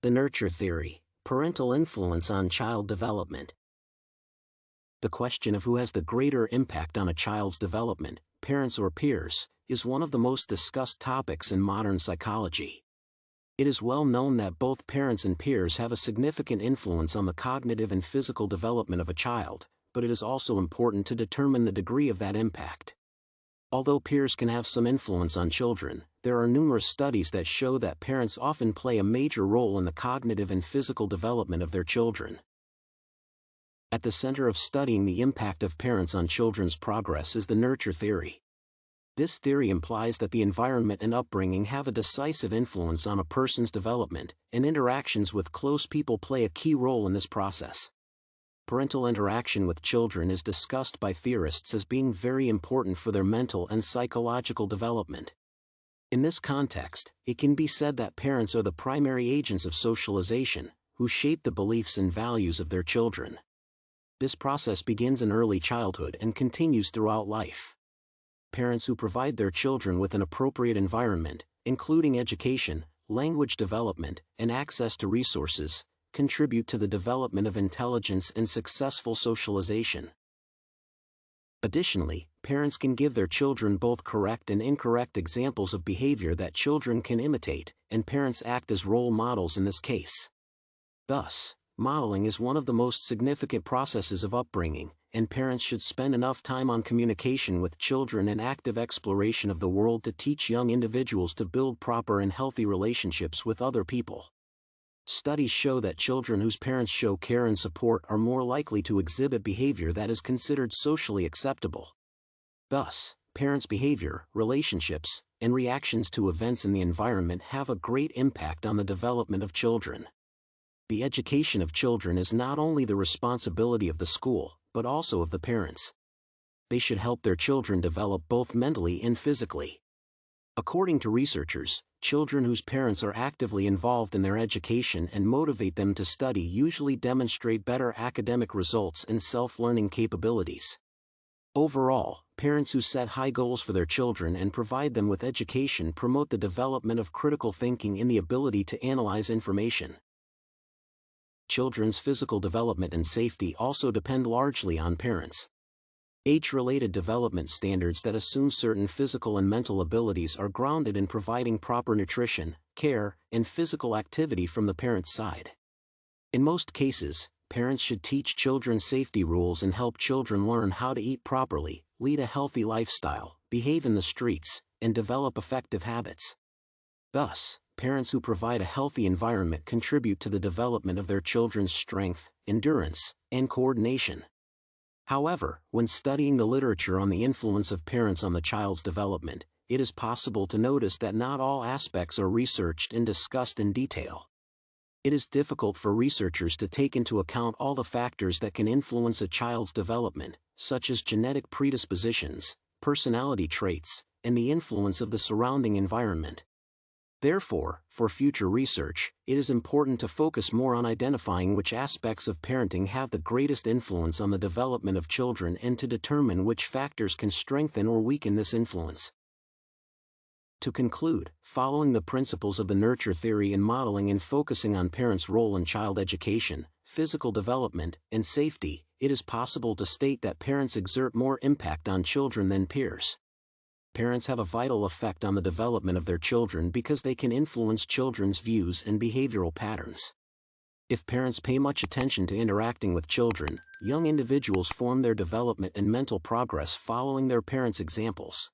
The nurture theory, parental influence on child development. The question of who has the greater impact on a child's development, parents or peers, is one of the most discussed topics in modern psychology. It is well known that both parents and peers have a significant influence on the cognitive and physical development of a child, but it is also important to determine the degree of that impact. Although peers can have some influence on children, there are numerous studies that show that parents often play a major role in the cognitive and physical development of their children. At the center of studying the impact of parents on children's progress is the nurture theory. This theory implies that the environment and upbringing have a decisive influence on a person's development, and interactions with close people play a key role in this process. Parental interaction with children is discussed by theorists as being very important for their mental and psychological development. In this context, it can be said that parents are the primary agents of socialization, who shape the beliefs and values of their children. This process begins in early childhood and continues throughout life. Parents who provide their children with an appropriate environment, including education, language development, and access to resources, contribute to the development of intelligence and successful socialization. Additionally, parents can give their children both correct and incorrect examples of behavior that children can imitate, and parents act as role models in this case. Thus, modeling is one of the most significant processes of upbringing, and parents should spend enough time on communication with children and active exploration of the world to teach young individuals to build proper and healthy relationships with other people. Studies show that children whose parents show care and support are more likely to exhibit behavior that is considered socially acceptable. Thus, parents' behavior, relationships, and reactions to events in the environment have a great impact on the development of children. The education of children is not only the responsibility of the school, but also of the parents. They should help their children develop both mentally and physically. According to researchers, children whose parents are actively involved in their education and motivate them to study usually demonstrate better academic results and self-learning capabilities. Overall, parents who set high goals for their children and provide them with education promote the development of critical thinking and the ability to analyze information. Children's physical development and safety also depend largely on parents. Age-related development standards that assume certain physical and mental abilities are grounded in providing proper nutrition, care, and physical activity from the parent's side. In most cases, parents should teach children safety rules and help children learn how to eat properly, lead a healthy lifestyle, behave in the streets, and develop effective habits. Thus, parents who provide a healthy environment contribute to the development of their children's strength, endurance, and coordination. However, when studying the literature on the influence of parents on the child's development, it is possible to notice that not all aspects are researched and discussed in detail. It is difficult for researchers to take into account all the factors that can influence a child's development, such as genetic predispositions, personality traits, and the influence of the surrounding environment. Therefore, for future research, it is important to focus more on identifying which aspects of parenting have the greatest influence on the development of children and to determine which factors can strengthen or weaken this influence. To conclude, following the principles of the nurture theory in modeling and focusing on parents' role in child education, physical development, and safety, it is possible to state that parents exert more impact on children than peers. Parents have a vital effect on the development of their children because they can influence children's views and behavioral patterns. If parents pay much attention to interacting with children, young individuals form their development and mental progress following their parents' examples.